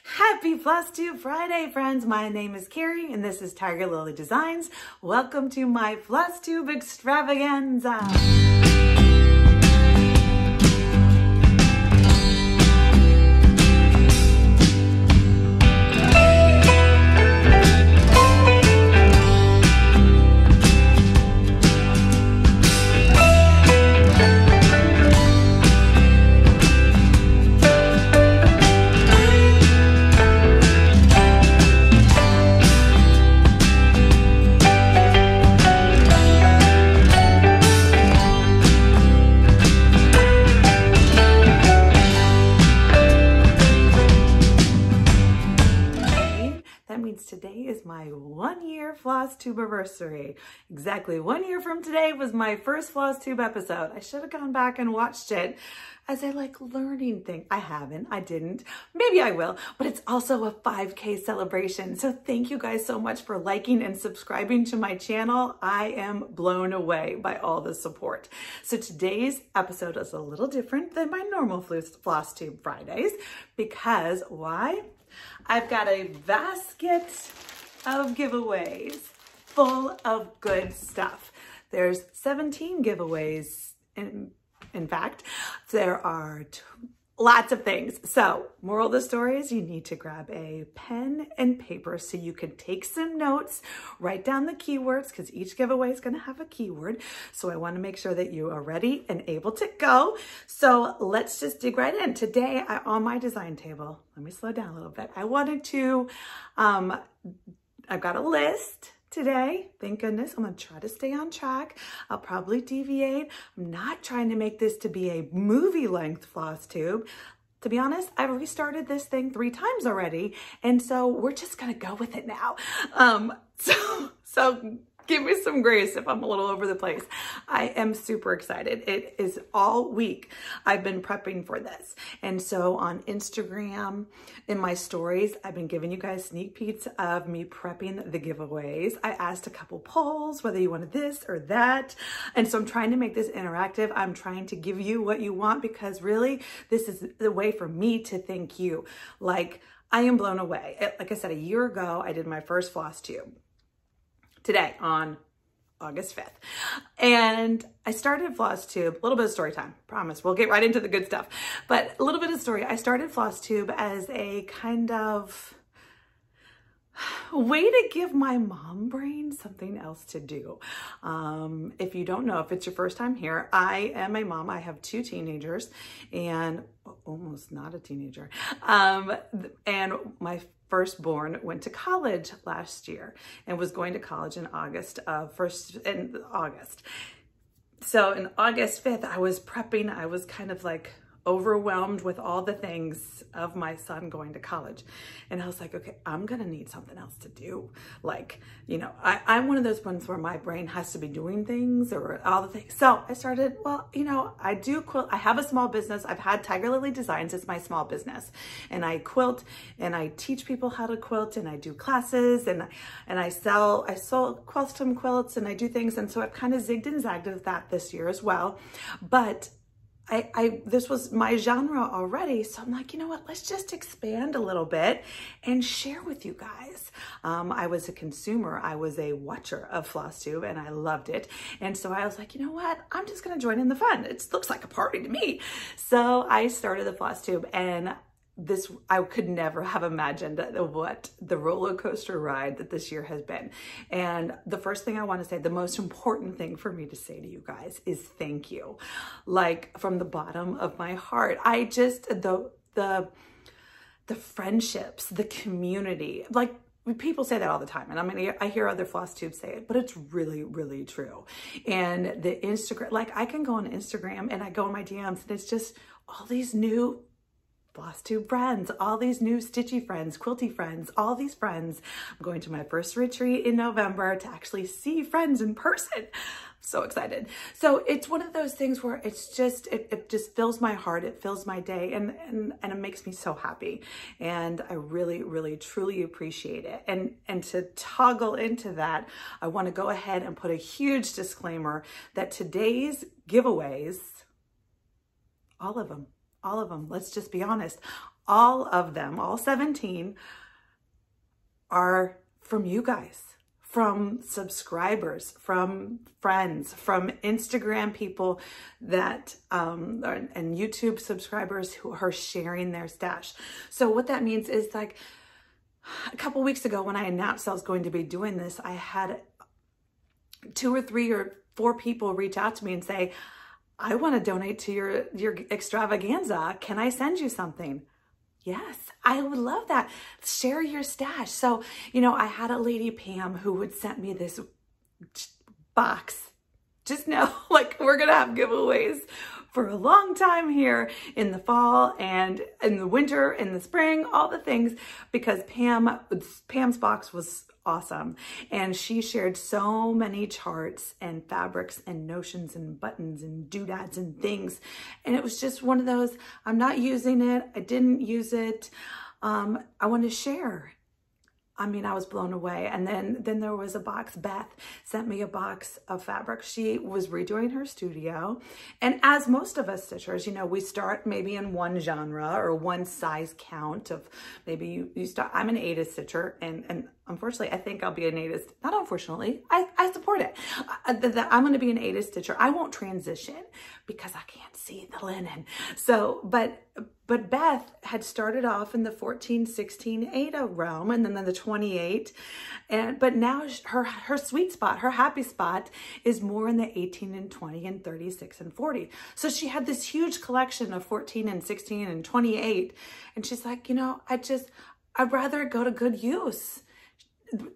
Happy Flosstube Friday, friends. My name is Kari and this is Tiger Lily Designs. Welcome to my Flosstube Extravaganza. Today is my 1-year Flosstube-Anniversary. Exactly 1 year from today was my first Flosstube episode. I should have gone back and watched it as I like learning things. I didn't. Maybe I will, but it's also a 5K celebration. So thank you guys so much for liking and subscribing to my channel. I am blown away by all the support. So today's episode is a little different than my normal Flosstube Fridays because why? I've got a basket of giveaways full of good stuff. There's 17 giveaways. In fact, there are lots of things. So moral of the story is you need to grab a pen and paper so you can take some notes, write down the keywords because each giveaway is going to have a keyword. So I want to make sure that you are ready and able to go. So let's just dig right in. Today on my design table, let me slow down a little bit. I wanted to, I've got a list today. Thank goodness. I'm going to try to stay on track. I'll probably deviate. I'm not trying to make this to be a movie length Flosstube. To be honest, I've restarted this thing 3 times already. And so we're just going to go with it now. So give me some grace if I'm a little over the place. I am super excited. It is all week I've been prepping for this. And so on Instagram, in my stories, I've been giving you guys sneak peeks of me prepping the giveaways. I asked a couple polls whether you wanted this or that. And so I'm trying to make this interactive. I'm trying to give you what you want because really this is the way for me to thank you. Like I am blown away. Like I said, a year ago, I did my first Flosstube. Today on August 5th. And I started Flosstube, a little bit of story time, promise. We'll get right into the good stuff. But a little bit of story. I started Flosstube as a kind of way to give my mom brain something else to do. If you don't know, if it's your first time here, I am a mom. I have 2 teenagers and almost not a teenager. And my firstborn went to college last year and was going to college in August. So in August 5th, I was prepping. I was kind of like overwhelmed with all the things of my son going to college. And I was like, okay, I'm going to need something else to do. Like, you know, I'm one of those ones where my brain has to be doing things or all the things. So I started, well, you know, I do quilt. I have a small business. I've had Tiger Lily Designs. It's my small business. And I quilt and I teach people how to quilt and I do classes and I sell custom quilts and I do things. And so I've kind of zigged and zagged with that this year as well. But this was my genre already. So I'm like, you know what, let's just expand a little bit and share with you guys. I was a consumer. I was a watcher of Flosstube and I loved it. And so I was like, you know what, I'm just going to join in the fun. It looks like a party to me. So I started the Flosstube and I could never have imagined what the roller coaster ride that this year has been. And the first thing I want to say, the most important thing for me to say to you guys is thank you. Like from the bottom of my heart. I just, the friendships, the community, like people say that all the time. And I mean, I hear other Flosstubes say it, but it's really, really true. And the Instagram, like I can go on Instagram and I go in my DMs and it's just all these new Flosstube friends, all these new stitchy friends, quilty friends, all these friends. I'm going to my first retreat in November to actually see friends in person. I'm so excited. So it's one of those things where it's just, it just fills my heart. It fills my day and it makes me so happy. And I really, really, truly appreciate it. And to toggle into that, I want to go ahead and put a huge disclaimer that today's giveaways, all of them, let's just be honest, all of them, all 17, are from you guys, from subscribers, from friends, from Instagram people that, and YouTube subscribers who are sharing their stash. So what that means is, like, a couple weeks ago when I announced I was going to be doing this, I had 2 or 3 or 4 people reach out to me and say, I want to donate to your extravaganza. Can I send you something? Yes, I would love that. Share your stash. So, you know, I had a lady, Pam, who would send me this box. Just know, like, we're going to have giveaways for a long time here in the fall and in the winter, in the spring, all the things, because Pam's box was awesome. And she shared so many charts and fabrics and notions and buttons and doodads and things. And it was just one of those, I'm not using it. I didn't use it. I want to share. I mean, I was blown away. And then there was a box. Beth sent me a box of fabric. She was redoing her studio. And as most of us stitchers, you know, we start maybe in one genre or one size count of maybe you start. I'm an Aida stitcher, and unfortunately, I think I'll be an Aida, not unfortunately, I support it. I'm going to be an Aida stitcher. I won't transition because I can't see the linen. So, but Beth had started off in the 14, 16 Aida realm, and then the 28. But now her sweet spot, her happy spot is more in the 18 and 20 and 36 and 40. So she had this huge collection of 14 and 16 and 28. And she's like, you know, I'd rather go to good use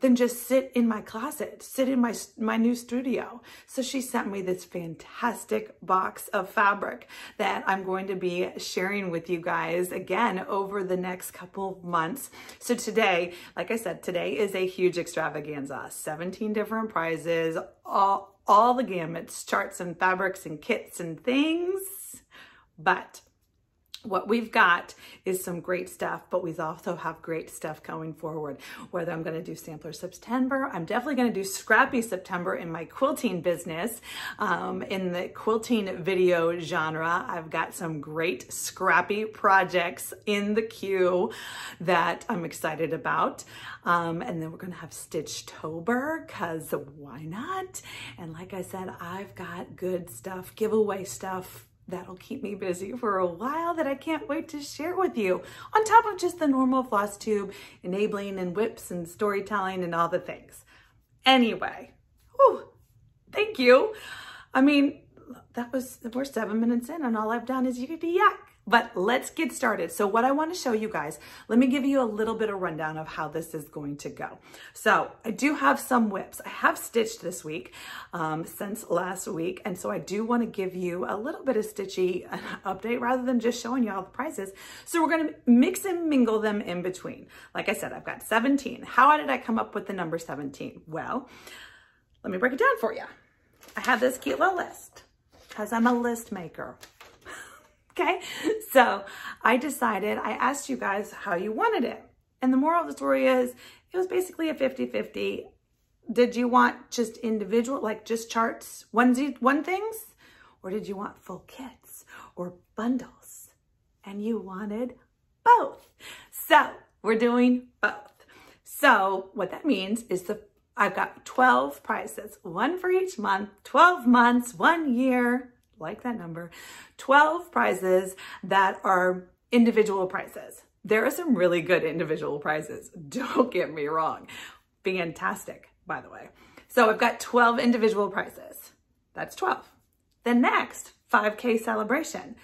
than just sit in my closet, sit in my new studio. So she sent me this fantastic box of fabric that I'm going to be sharing with you guys again over the next couple of months. So today, like I said, today is a huge extravaganza, 17 different prizes, all the gamuts, charts and fabrics and kits and things. But what we've got is some great stuff, but we also have great stuff going forward. Whether I'm going to do Sampler September, I'm definitely going to do Scrappy September in my quilting business. In the quilting video genre, I've got some great scrappy projects in the queue that I'm excited about. And then we're going to have Stitchtober, because why not? And like I said, I've got good stuff, giveaway stuff, that'll keep me busy for a while that I can't wait to share with you, on top of just the normal Flosstube enabling and whips and storytelling and all the things. Anyway, whew, thank you. I mean, we're 7 minutes in and all I've done is yak. But let's get started. So what I want to show you guys, let me give you a little bit of rundown of how this is going to go. So I do have some whips. I have stitched this week since last week. And so I do want to give you a little bit of stitchy update rather than just showing you all the prizes. So we're going to mix and mingle them in between. Like I said, I've got 17. How did I come up with the number 17? Well, let me break it down for you. I have this cute little list because I'm a list maker. Okay, so I asked you guys how you wanted it. And the moral of the story is, it was basically a 50-50. Did you want just individual, like just charts, one things? Or did you want full kits or bundles? And you wanted both. So we're doing both. So what that means is I've got 12 prizes, one for each month, 12 months, 1 year, like that number, 12 prizes that are individual prizes. There are some really good individual prizes. Don't get me wrong. Fantastic, by the way. So I've got 12 individual prizes. That's 12. The next 5K celebration.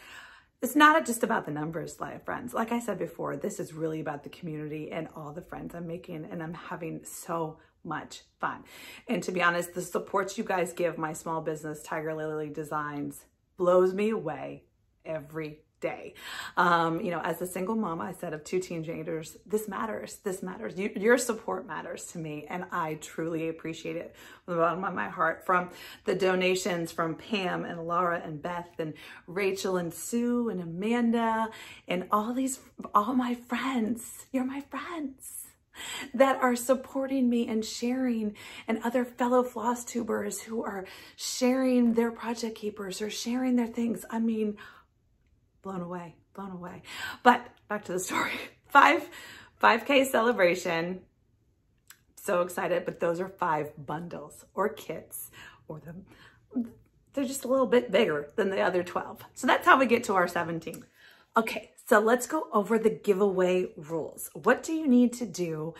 It's not just about the numbers, friends. Like I said before, this is really about the community and all the friends I'm making, and I'm having so much fun. And to be honest, the support you guys give my small business, Tiger Lily Designs, blows me away every day. You know, as a single mom, I said, of 2 teenagers, this matters. This matters. Your support matters to me, and I truly appreciate it from the bottom of my heart. From the donations from Pam and Laura and Beth and Rachel and Sue and Amanda and all my friends. You're my friends that are supporting me and sharing, and other fellow floss tubers who are sharing their project keepers or sharing their things. I mean, blown away, blown away. But back to the story. 5K celebration. So excited, but those are 5 bundles or kits, or they're just a little bit bigger than the other 12. So that's how we get to our 17. Okay, so let's go over the giveaway rules. What do you need to do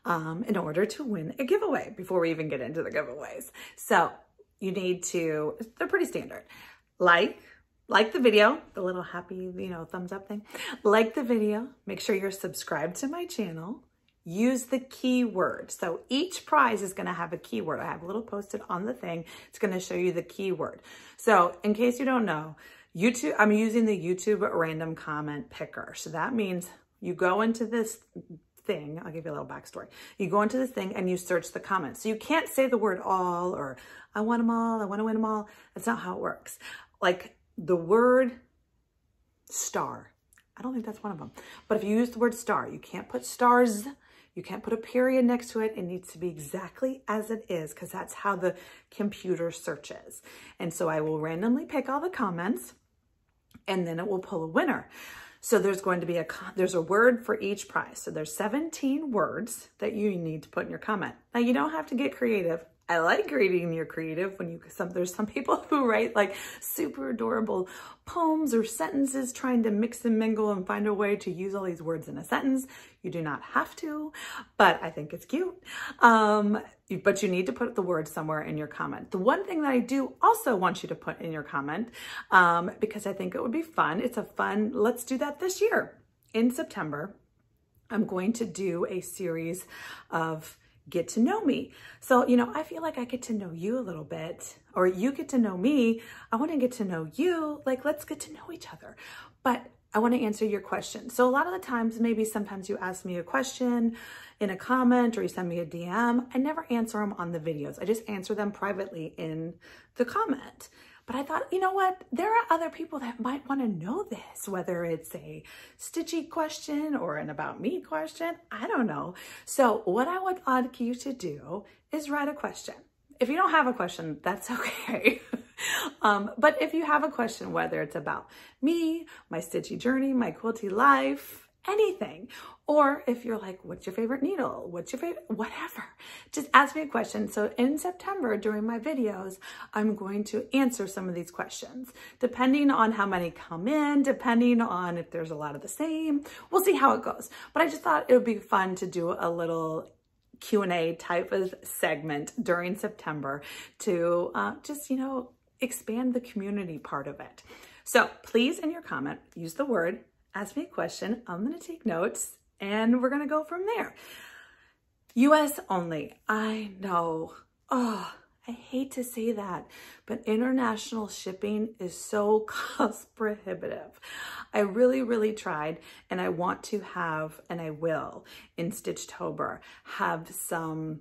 in order to win a giveaway before we even get into the giveaways? So you need to, they're pretty standard. Like the video, the little happy, thumbs up thing. Like the video, make sure you're subscribed to my channel. Use the keyword. So each prize is going to have a keyword. I have a little posted on the thing. It's going to show you the keyword. So in case you don't know, YouTube, I'm using the YouTube random comment picker. So that means you go into this thing. I'll give you a little backstory. You go into this thing and you search the comments. So you can't say the word all or I want them all. I want to win them all. That's not how it works. Like the word star. I don't think that's one of them. But if you use the word star, you can't put stars. You can't put a period next to it. It needs to be exactly as it is because that's how the computer searches. And so I will randomly pick all the comments and then it will pull a winner. So there's going to be there's a word for each prize. So there's 17 words that you need to put in your comment. Now you don't have to get creative. I like reading your creative when there's some people who write like super adorable poems or sentences trying to mix and mingle and find a way to use all these words in a sentence. You do not have to, but I think it's cute. But you need to put the word somewhere in your comment. The one thing that I do also want you to put in your comment, because I think it would be fun. Let's do that this year. In September, I'm going to do a series of get to know me. So, I feel like I get to know you a little bit, or you get to know me. I want to get to know you. Like, let's get to know each other. But I want to answer your question. So a lot of the times, sometimes you ask me a question in a comment or you send me a DM. I never answer them on the videos. I just answer them privately in the comment. But I thought, you know what? There are other people that might want to know this, whether it's a stitchy question or an about me question. I don't know. So what I would like you to do is write a question. If you don't have a question, that's okay. But if you have a question, whether it's about me, my stitchy journey, my quilty life, anything, or if you're like, what's your favorite needle? What's your favorite, whatever, just ask me a question. So in September, during my videos, I'm going to answer some of these questions, depending on how many come in, depending on if there's a lot of the same, we'll see how it goes. But I just thought it would be fun to do a little Q&A type of segment during September to just, expand the community part of it. So please, in your comment, use the word, ask me a question. I'm going to take notes and we're going to go from there. US only. I know. Oh, I hate to say that, but international shipping is so cost prohibitive. I really, really tried, and I want to have, and I will in Stitchtober, have some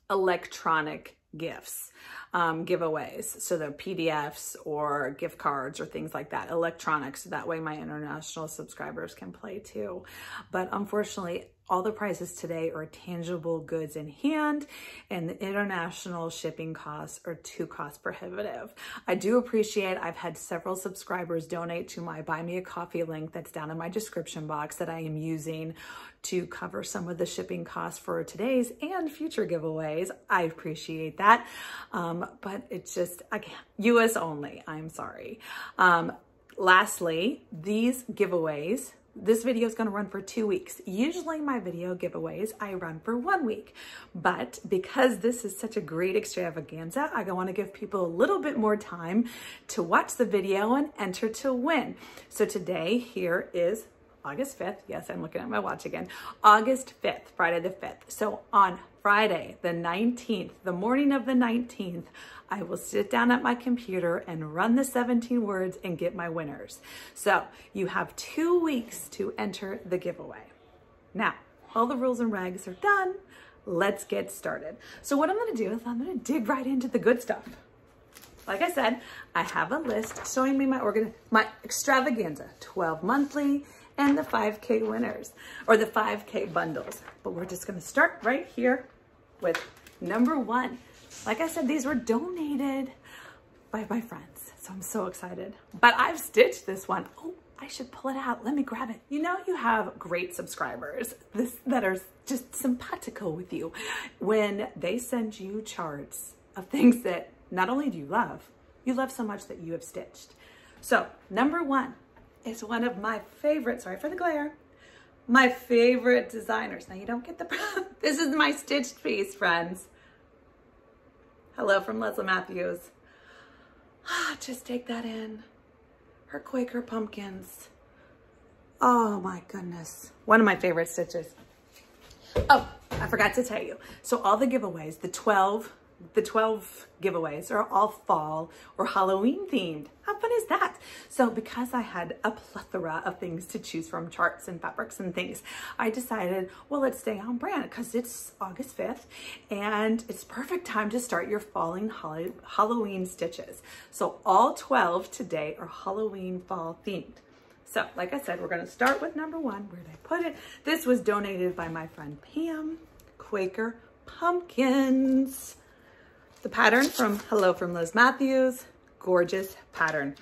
electronic gifts, giveaways. So the PDFs or gift cards or things like that, electronics. So that way my international subscribers can play too. But unfortunately, all the prices today are tangible goods in hand, and the international shipping costs are too cost prohibitive. I do appreciate, I've had several subscribers donate to my Buy Me a Coffee link that's down in my description box that I am using to cover some of the shipping costs for today's and future giveaways. I appreciate that. But it's just, again, US only, I'm sorry. Lastly, these giveaways, this video is going to run for 2 weeks. Usually my video giveaways, I run for 1 week, but because this is such a great extravaganza, I want to give people a little bit more time to watch the video and enter to win. So today, here is August 5th. Yes, I'm looking at my watch again. August 5th, Friday the 5th. So on Friday, the 19th, the morning of the 19th, I will sit down at my computer and run the 17 words and get my winners. So you have 2 weeks to enter the giveaway. Now, all the rules and regs are done. Let's get started. So what I'm going to do is I'm going to dig right into the good stuff. Like I said, I have a list showing me my extravaganza, 12 monthly, and the 5K winners, or the 5K bundles. But we're just going to start right here with number 1. Like I said, these were donated by my friends, so I'm so excited. But I've stitched this one. Oh, I should pull it out. Let me grab it. You know, you have great subscribers that are just simpatico with you when they send you charts of things that not only do you love so much that you have stitched. So number one is one of my favorite, sorry for the glare, my favorite designers. Now you don't get the, this is my stitched piece, friends. Hello from Leslie Matthews. Just take that in. Her Quaker pumpkins. Oh my goodness. One of my favorite stitches. Oh, I forgot to tell you. So all the giveaways, the 12 giveaways are all fall or Halloween themed. How fun is that? So because I had a plethora of things to choose from, charts and fabrics and things, I decided, well, let's stay on brand because it's August 5th and it's perfect time to start your falling Halloween stitches. So all 12 today are Halloween fall themed. So like I said, we're going to start with number one. Where did I put it? This was donated by my friend Pam, Quaker pumpkins. The pattern from Hello from Liz Matthews, gorgeous pattern.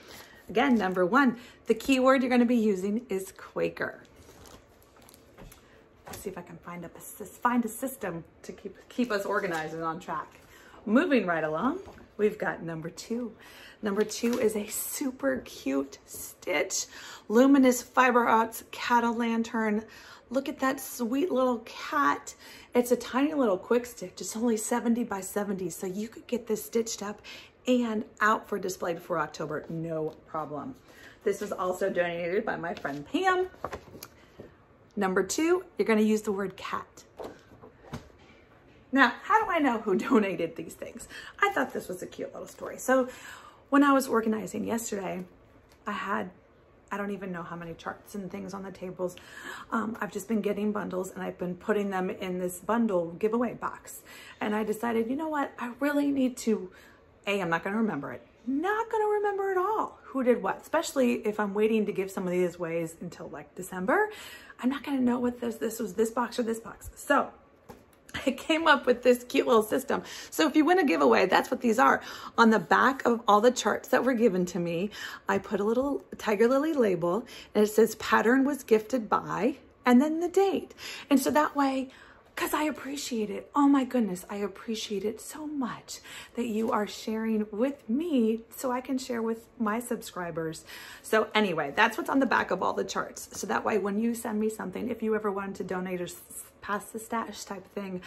Again, number one, the keyword you're going to be using is Quaker. Let's see if I can find a system to keep us organized and on track. Moving right along, we've got number two. Number two is a super cute stitch, luminous fiber arts cattle lantern. Look at that sweet little cat. It's a tiny little quick stitch. It's only 70 by 70, so you could get this stitched up and out for display before October, no problem. This is also donated by my friend Pam. Number two, you're gonna use the word cat. Now, how do I know who donated these things? I thought this was a cute little story. So when I was organizing yesterday, I don't even know how many charts and things on the tables. I've just been getting bundles and I've been putting them in this bundle giveaway box. And I decided, you know what? I really need to, I'm not gonna remember it. Not gonna remember at all who did what, especially if I'm waiting to give some of these ways until like December. I'm not gonna know what this was this box or this box. So I came up with this cute little system. So if you win a giveaway, that's what these are. On the back of all the charts that were given to me, I put a little tiger lily label and it says pattern was gifted by, and then the date. And so that way, because I appreciate it. Oh my goodness, I appreciate it so much that you are sharing with me so I can share with my subscribers. So anyway, that's what's on the back of all the charts. So that way when you send me something, if you ever wanted to donate or pass the stash type thing,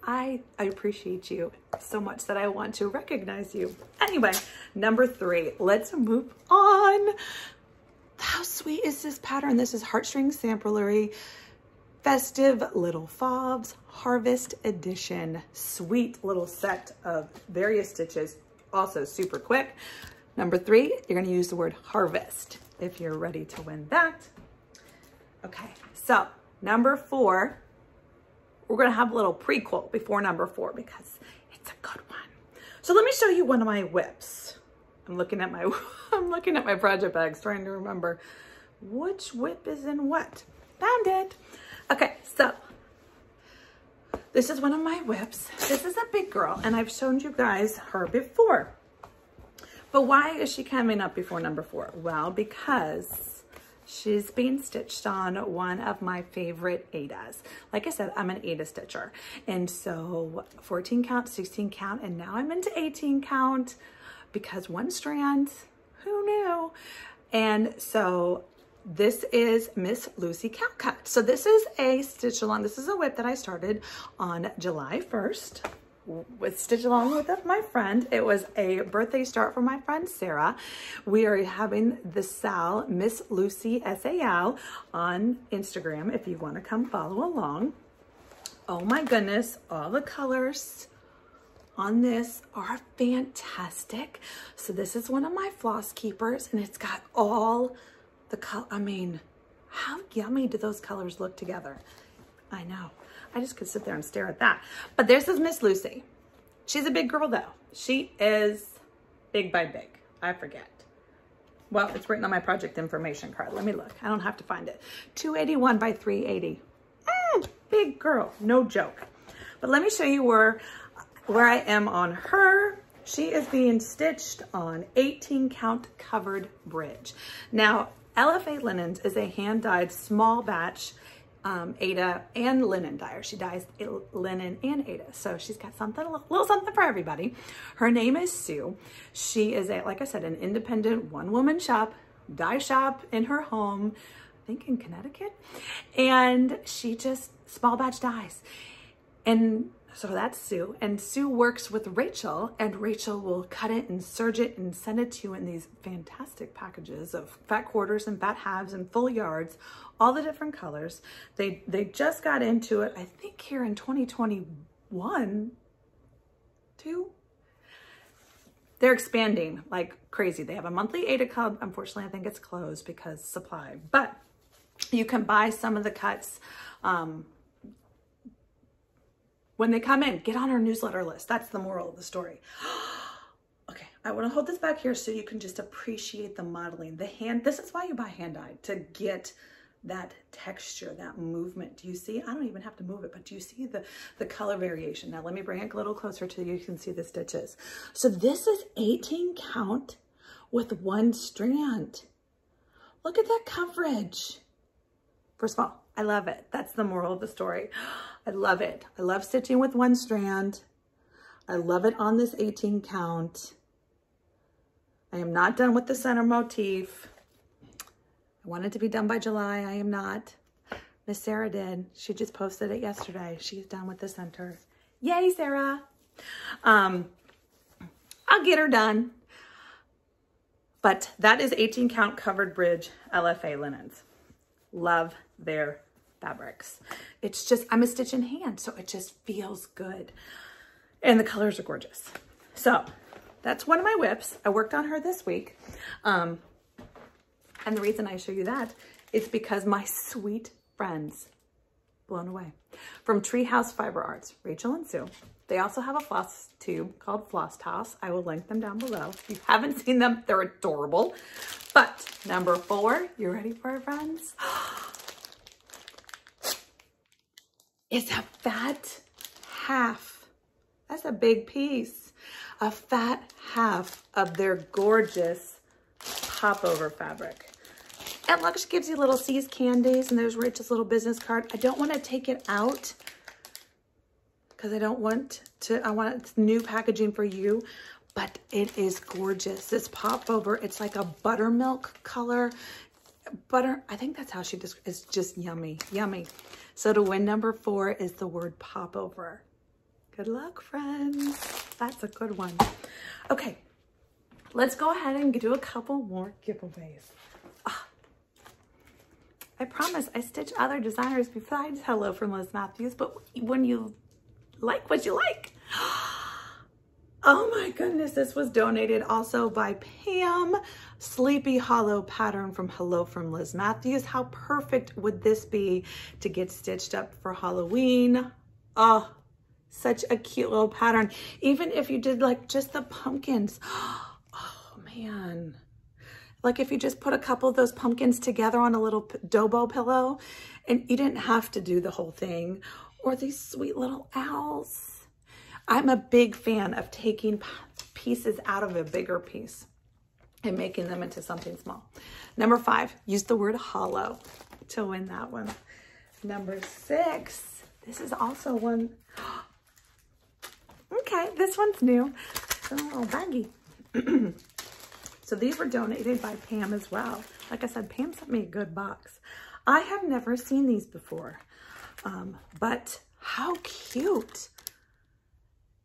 I appreciate you so much that I want to recognize you. Anyway, number three, let's move on. How sweet is this pattern? This is Heartstring Samplery Festive Little Fobs Harvest Edition. Sweet little set of various stitches, also super quick. Number three, you're gonna use the word harvest if you're ready to win that. Okay, so number four, we're gonna have a little prequel before number four because it's a good one. So let me show you one of my whips. I'm looking at my project bags, trying to remember which whip is in what. Found it. Okay, so this is one of my whips. This is a big girl, and I've shown you guys her before. But why is she coming up before number four? Well, because she's being stitched on one of my favorite Aidas. Like I said, I'm an Aida stitcher. And so 14 count, 16 count, and now I'm into 18 count because one strand, who knew? And so this is Miss Lucy Calcutt. So this is a stitch along. This is a whip that I started on July 1st. With stitch along with my friend. It was a birthday start for my friend Sarah. We are having the Sal, Miss Lucy SAL on Instagram if you want to come follow along. Oh my goodness, all the colors on this are fantastic. So this is one of my floss keepers and it's got all the color. I mean, how yummy do those colors look together? I know. I just could sit there and stare at that. But this is Miss Lucy. She's a big girl though. She is big by big. I forget. Well, it's written on my project information card. Let me look. I don't have to find it. 281 by 380. Big girl, no joke. But let me show you where I am on her. She is being stitched on 18 count covered bridge. Now, LFA Linens is a hand-dyed small batch Aida and linen dyer. She dyes linen and Aida. So she's got something, a little something for everybody. Her name is Sue. She is like I said, an independent one-woman shop, dye shop in her home, I think in Connecticut. And she just small batch dyes. And so that's Sue. And Sue works with Rachel, and Rachel will cut it and serge it and send it to you in these fantastic packages of fat quarters and fat halves and full yards, all the different colors. They just got into it, I think here in 2021, too. They're expanding like crazy. They have a monthly Aida Club. Unfortunately, I think it's closed because supply, but you can buy some of the cuts when they come in. Get on our newsletter list. That's the moral of the story. Okay, I want to hold this back here so you can just appreciate the modeling. This is why you buy hand dyed, to get that texture, that movement. Do you see? I don't even have to move it, but do you see the color variation? Now let me bring it a little closer to you can see the stitches. So this is 18 count with one strand. Look at that coverage. First of all, I love it. That's the moral of the story. I love it. I love stitching with one strand. I love it on this 18 count. I am not done with the center motif. I wanted to be done by July. I am not. Miss Sarah did. She just posted it yesterday. She's done with the center. Yay, Sarah. I'll get her done. But that is 18 count covered bridge LFA linens. Love their fabrics. It's just, I'm a stitch in hand, so it just feels good. And the colors are gorgeous. So that's one of my whips. I worked on her this week. And the reason I show you that is because my sweet friends, blown away, from TreeHouse Fiber Arts, Rachel and Sue. They also have a floss tube called Flosstube. I will link them down below. If you haven't seen them, they're adorable. But number 4, you ready for it, friends? It's a fat half. That's a big piece. A fat half of their gorgeous popover fabric. And look, she gives you little C's candies, and there's Rachel's little business card. I don't want to take it out because I don't want to, I want it's new packaging for you, but it is gorgeous. This popover, it's like a buttermilk color. Butter, I think that's how she just, it's just yummy, yummy. So to win number 4 is the word popover. Good luck, friends. That's a good one. Okay, let's go ahead and do a couple more giveaways. I promise I stitch other designers besides Hello from Liz Matthews, but when you like what you like. Oh my goodness, this was donated also by Pam. Sleepy Hollow pattern from Hello from Liz Matthews. How perfect would this be to get stitched up for Halloween? Oh, such a cute little pattern. Even if you did like just the pumpkins. Oh man. Like if you just put a couple of those pumpkins together on a little Dobo pillow and you didn't have to do the whole thing. Or these sweet little owls. I'm a big fan of taking pieces out of a bigger piece and making them into something small. Number 5, use the word hollow to win that one. Number 6, this is also one. Okay, this one's new. It's a little baggy. So these were donated by Pam as well. Like I said, Pam sent me a good box. I have never seen these before, but how cute.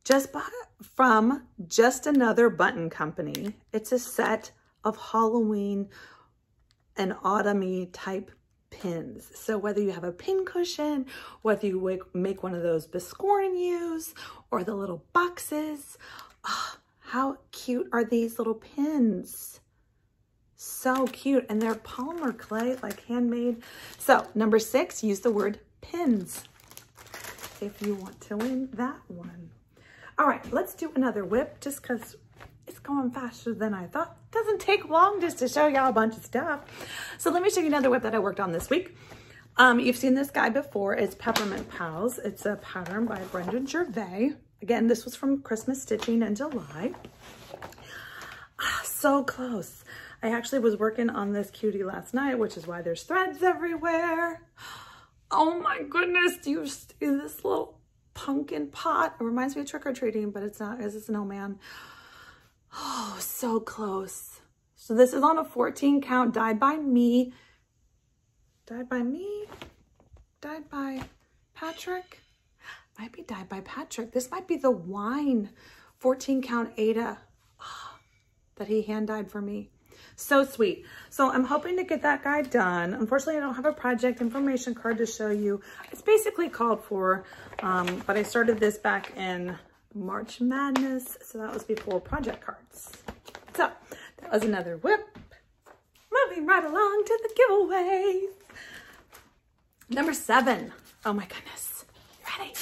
Just bought it from Just Another Button Company. It's a set of Halloween and autumn-y type pins. So whether you have a pin cushion, whether you make one of those biscornues or the little boxes, oh, how cute are these little pins? So cute. And they're polymer clay, like handmade. So number 6, use the word pins if you want to win that one. All right, let's do another whip just because it's going faster than I thought. It doesn't take long just to show y'all a bunch of stuff. So let me show you another whip that I worked on this week. You've seen this guy before. It's Peppermint Pals. It's a pattern by Brendan Gervais. Again, this was from Christmas Stitching in July. So close. I actually was working on this cutie last night, which is why there's threads everywhere. Oh my goodness, do you see this little pumpkin pot? It reminds me of trick-or-treating, but it's not, it's a snowman. Oh, so close. So this is on a 14 count, dyed by me. Dyed by me? Dyed by Patrick? Might be dyed by Patrick. This might be the wine 14 count Aida that he hand dyed for me. So sweet. So I'm hoping to get that guy done. Unfortunately, I don't have a project information card to show you. It's basically called for, but I started this back in March Madness. So that was before project cards. So that was another whip. Moving right along to the giveaways. Number 7. Oh my goodness. Ready?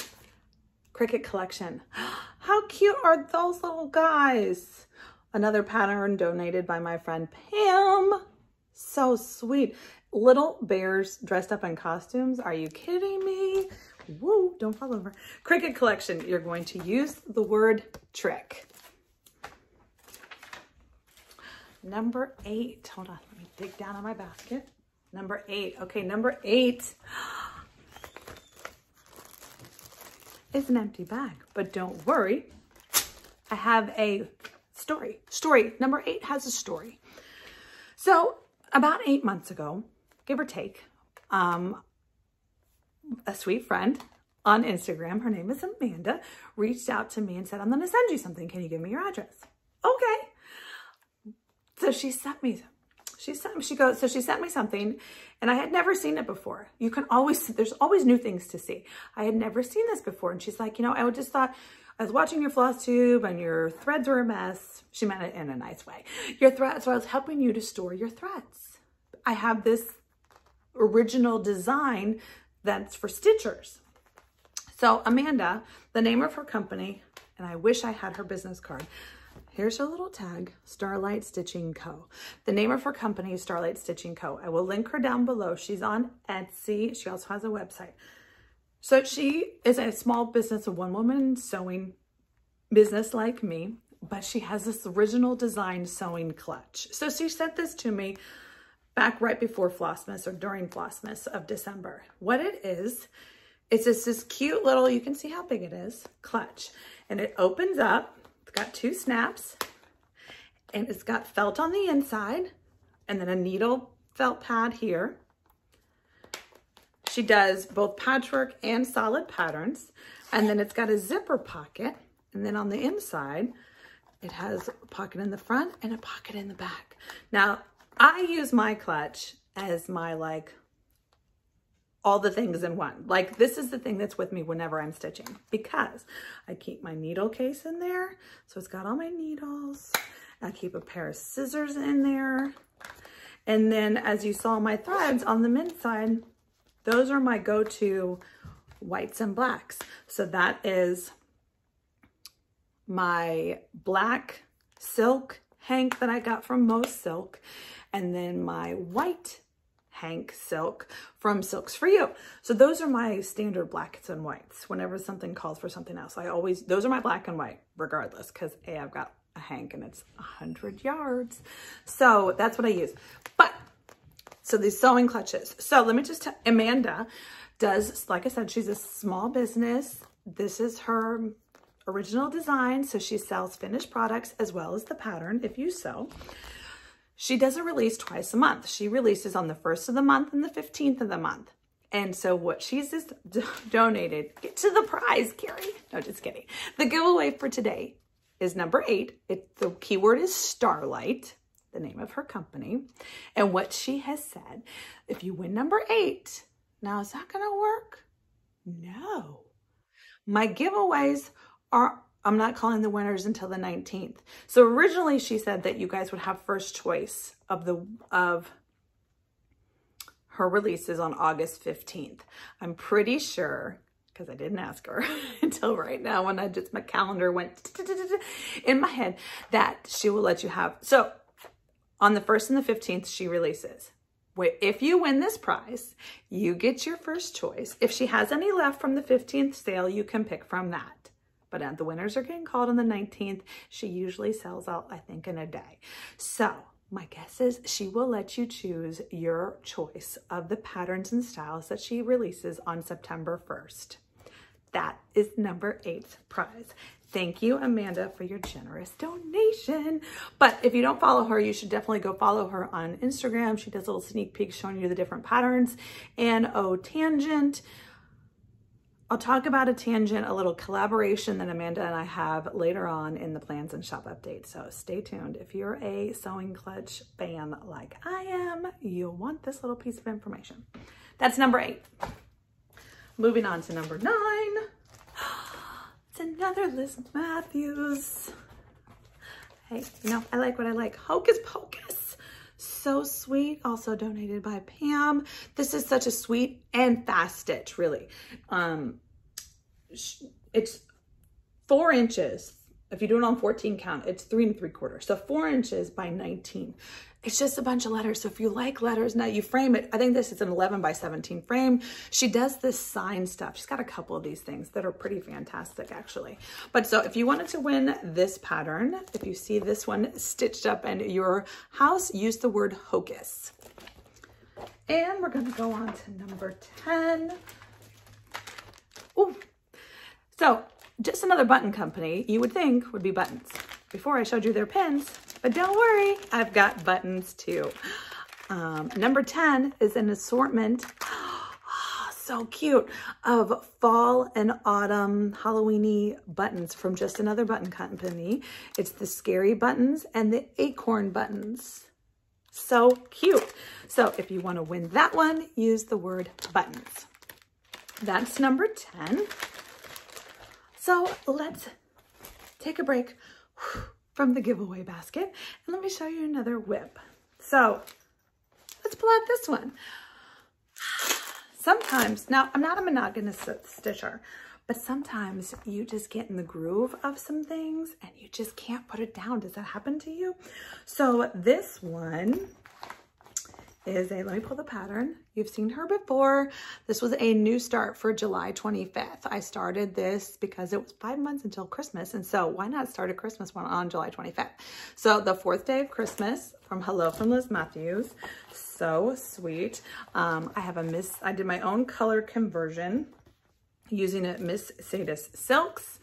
Cricut collection. How cute are those little guys? Another pattern donated by my friend Pam. So sweet. Little bears dressed up in costumes. Are you kidding me? Woo, don't fall over. Cricut collection. You're going to use the word trick. Number 8. Hold on. Let me dig down in my basket. Number 8. Okay, number 8 is an empty bag. But don't worry. I have a story. Number 8 has a story. So about 8 months ago, give or take, a sweet friend on Instagram, her name is Amanda, reached out to me and said, I'm going to send you something. Can you give me your address? Okay. So she sent me something and I had never seen it before. There's always new things to see. I had never seen this before. And she's like, you know, I just thought, I was watching your floss tube and your threads were a mess. She meant it in a nice way. Your threads, so I was helping you to store your threads. I have this original design that's for stitchers. So Amanda, the name of her company, and I wish I had her business card. Here's her little tag, Starlight Stitching Co. The name of her company is Starlight Stitching Co. I will link her down below. She's on Etsy. She also has a website. So she is a small business, a one-woman sewing business like me, but she has this original design sewing clutch. So she sent this to me back right before Flossmas or during Flossmas of December. What it is, it's just this cute little, you can see how big it is, clutch. And it opens up, it's got 2 snaps, and it's got felt on the inside, and then a needle felt pad here. She does both patchwork and solid patterns. And then it's got a zipper pocket. And then on the inside, it has a pocket in the front and a pocket in the back. Now, I use my clutch as my, like, all the things in one. Like, this is the thing that's with me whenever I'm stitching because I keep my needle case in there. So it's got all my needles. I keep a pair of scissors in there. And then as you saw my threads on the inside, those are my go-to whites and blacks. So that is my black silk hank that I got from Most Silk, and then my white hank silk from Silks For You. So those are my standard blacks and whites. Whenever something calls for something else, those are my black and white regardless, because I've got a hank and it's 100 yards. So that's what I use. But so these sewing clutches. So let me just tell, Amanda does, like I said, she's a small business. This is her original design. So she sells finished products as well as the pattern if you sew. She does a release twice a month. She releases on the 1st of the month and the 15th of the month. And so what she's just donated, get to the prize, Kari. No, just kidding. The giveaway for today is number 8. The keyword is Starlight, the name of her company. And what she has said, if you win number 8, now is that gonna work? No. My giveaways are, I'm not calling the winners until the 19th. So originally she said that you guys would have first choice of her releases on August 15th. I'm pretty sure, because I didn't ask her until right now when my calendar went in my head, that she will let you have. So on the 1st and the 15th, she releases. If you win this prize, you get your first choice. If she has any left from the 15th sale, you can pick from that. But the winners are getting called on the 19th. She usually sells out, I think, in a day. So my guess is she will let you choose your choice of the patterns and styles that she releases on September 1st. That is number 8 prize. Thank you, Amanda, for your generous donation. But if you don't follow her, you should definitely go follow her on Instagram. She does little sneak peeks showing you the different patterns. And oh, tangent. I'll talk about a tangent, a little collaboration that Amanda and I have later on in the plans and shop update. So stay tuned. If you're a Sewing Clutch fan like I am, you'll want this little piece of information. That's number 8. Moving on to number 9. It's another Liz Matthews. Hey, you know, I like what I like. Hocus Pocus. So sweet. Also donated by Pam. This is such a sweet and fast stitch, really. It's 4 inches. If you do it on 14 count, it's 3 3/4. So 4 inches by 19. It's just a bunch of letters. So if you like letters, now you frame it. I think this is an 11 by 17 frame. She does this sign stuff. She's got a couple of these things that are pretty fantastic, actually. But so if you wanted to win this pattern, if you see this one stitched up in your house, use the word hocus. And we're going to go on to number 10. Ooh. So just another button company you would think would be buttons. Before I showed you their pins, but don't worry, I've got buttons too. Number 10 is an assortment, so cute, of fall and autumn Halloween-y buttons from just another button company. It's the scary buttons and the acorn buttons. So cute. So if you want to win that one, use the word buttons. That's number 10. So let's take a break from the giveaway basket and let me show you another whip. So let's pull out this one. Sometimes, now I'm not a monogamous stitcher, but sometimes you just get in the groove of some things and you just can't put it down. Does that happen to you? So this one is a, let me pull the pattern. You've seen her before. This was a new start for July 25th. I started this because it was 5 months until Christmas. And so why not start a Christmas one on July 25th? So the 4th day of Christmas from Hello from Liz Matthews. So sweet. I did my own color conversion using a Miss Sadis Silks,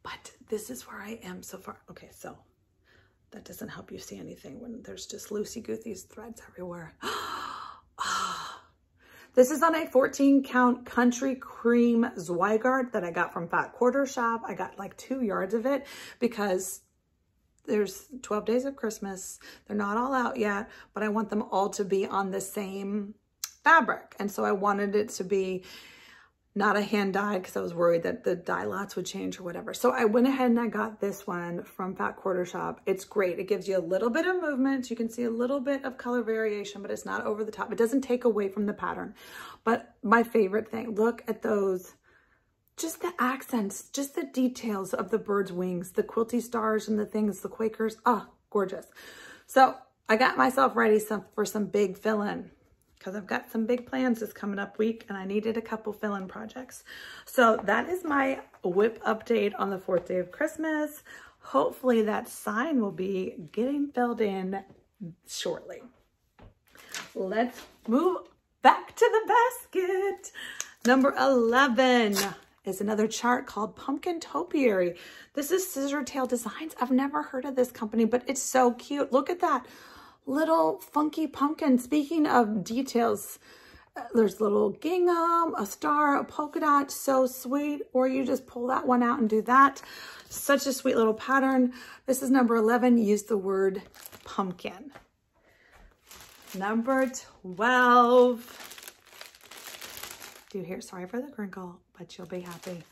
but this is where I am so far. Okay, so that doesn't help you see anything when there's just loosey-goosey threads everywhere. This is on a 14 count Country Cream Zweigart that I got from QuarterShop. I got like 2 yards of it because there's 12 days of Christmas. They're not all out yet, but I want them all to be on the same fabric. And so I wanted it to be not a hand dyed because I was worried that the dye lots would change or whatever. So I went ahead and I got this one from QuarterShop. It's great. It gives you a little bit of movement. You can see a little bit of color variation, but it's not over the top. It doesn't take away from the pattern. But my favorite thing, look at those, just the accents, just the details of the bird's wings, the quilty stars and the things, the Quakers. Oh, gorgeous. So I got myself ready for some big fill-in, because I've got some big plans this coming up week and I needed a couple fill-in projects. So that is my whip update on the 4th day of Christmas. Hopefully that sign will be getting filled in shortly. Let's move back to the basket. Number 11 is another chart called Pumpkin Topiary. This is Scissor Tail Designs. I've never heard of this company, but it's so cute. Look at that little funky pumpkin. Speaking of details, there's little gingham, a star, a polka dot, so sweet. Or you just pull that one out and do that. Such a sweet little pattern. This is number 11. Use the word pumpkin. Number 12. Do you hear? Sorry for the crinkle, but you'll be happy.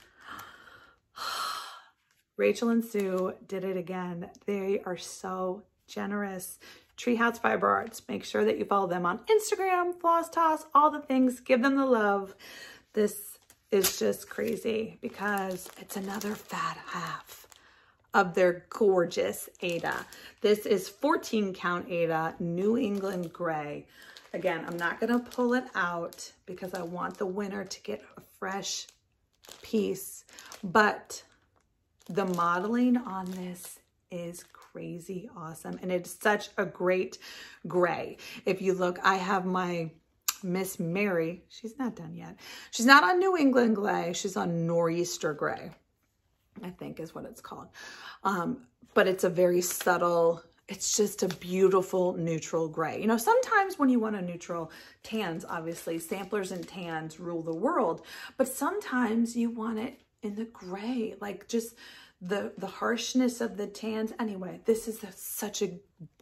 Rachel and Sue did it again. They are so generous. TreeHouse Fiber Arts. Make sure that you follow them on Instagram, Floss Toss, all the things. Give them the love. This is just crazy because it's another fat half of their gorgeous Aida. This is 14 count Aida, New England Gray. Again, I'm not going to pull it out because I want the winner to get a fresh piece, but the modeling on this is crazy awesome. And it's such a great gray. If you look, I have my Miss Mary. She's not done yet. She's not on New England gray. She's on Nor'easter gray, I think is what it's called. But it's a very subtle, it's just a beautiful neutral gray. You know, sometimes when you want a neutral, tans, obviously, samplers and tans rule the world, but sometimes you want it in the gray, like just the harshness of the tans. Anyway, this is such a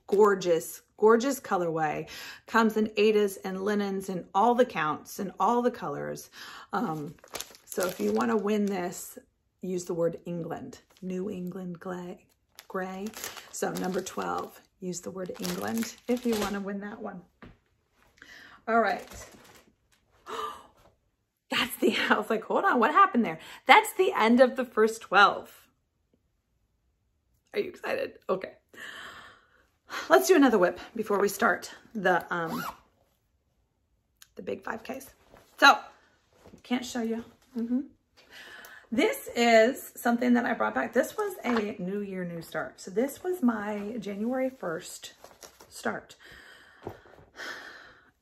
gorgeous, gorgeous colorway. Comes in Aidas and linens and all the counts and all the colors. So if you want to win this, use the word England, New England gray. So number 12, use the word England if you want to win that one. All right. I was like, hold on, what happened there? That's the end of the first 12. Are you excited? Okay. Let's do another whip before we start the big 5Ks. So, can't show you. This is something that I brought back. This was a new year, new start. So this was my January 1st start.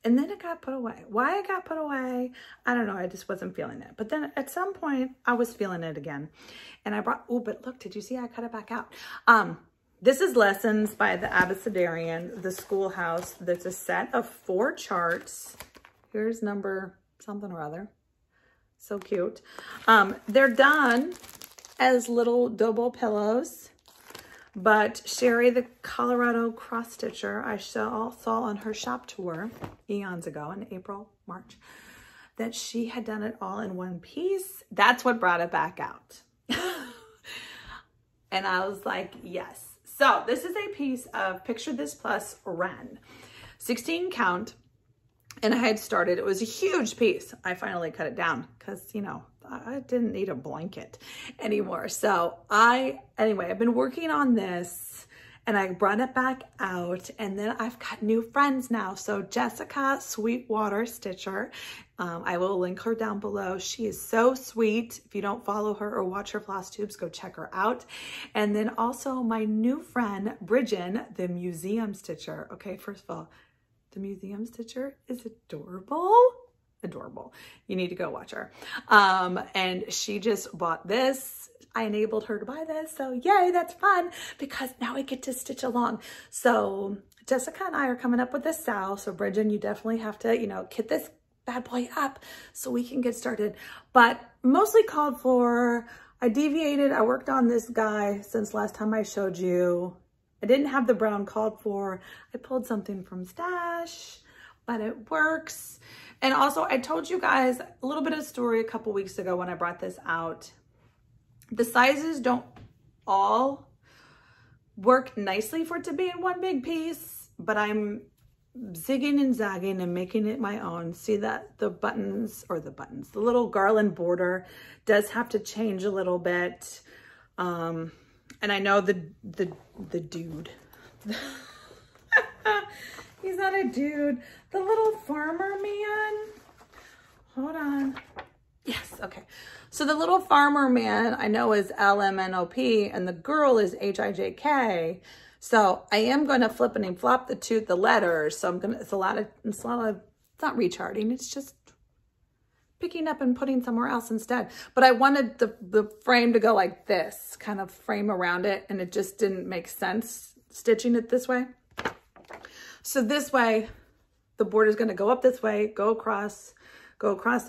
And then it got put away. Why it got put away, I don't know. I just wasn't feeling it. But then at some point, I was feeling it again. And I brought, oh, but look, did you see I cut it back out? This is Lessons by the Abecedarian, the Schoolhouse. There's a set of 4 charts. Here's number something or other. So cute. They're done as little double pillows. But Sherry, the Colorado cross stitcher, I saw on her shop tour eons ago in April, March, that she had done it all in one piece. That's what brought it back out. And I was like, yes. So this is a piece of Picture This Plus Wren, 16 count. And I had started, it was a huge piece. I finally cut it down because, you know, I didn't need a blanket anymore. So anyway, I've been working on this and I brought it back out, and then I've got new friends now. So Jessica, Sweetwater Stitcher, I will link her down below. She is so sweet. If you don't follow her or watch her floss tubes, go check her out. And then also my new friend, Brijin, the museum stitcher. Okay, first of all, the museum stitcher is adorable. Adorable. You need to go watch her. And she just bought this. I enabled her to buy this. So yay, that's fun because now we get to stitch along. So Jessica and I are coming up with this Sal. So Bridget, you definitely have to, you know, kit this bad boy up so we can get started. But mostly called for, I deviated. I worked on this guy since last time I showed you. I didn't have the brown called for. I pulled something from Stash, but it works. And also I told you guys a little bit of story a couple weeks ago when I brought this out. The sizes don't all work nicely for it to be in one big piece, but I'm zigging and zagging and making it my own. See that the buttons, the little garland border does have to change a little bit. And I know the dude, he's not a dude, the little farmer man, hold on. Yes, okay. So the little farmer man I know is LMNOP and the girl is HIJK. So I am going to flip and flop the letters. So I'm going to, it's not recharting. It's just picking up and putting somewhere else instead. But I wanted the frame to go like this, kind of frame around it. And it just didn't make sense stitching it this way. So this way, the border is going to go up this way, go across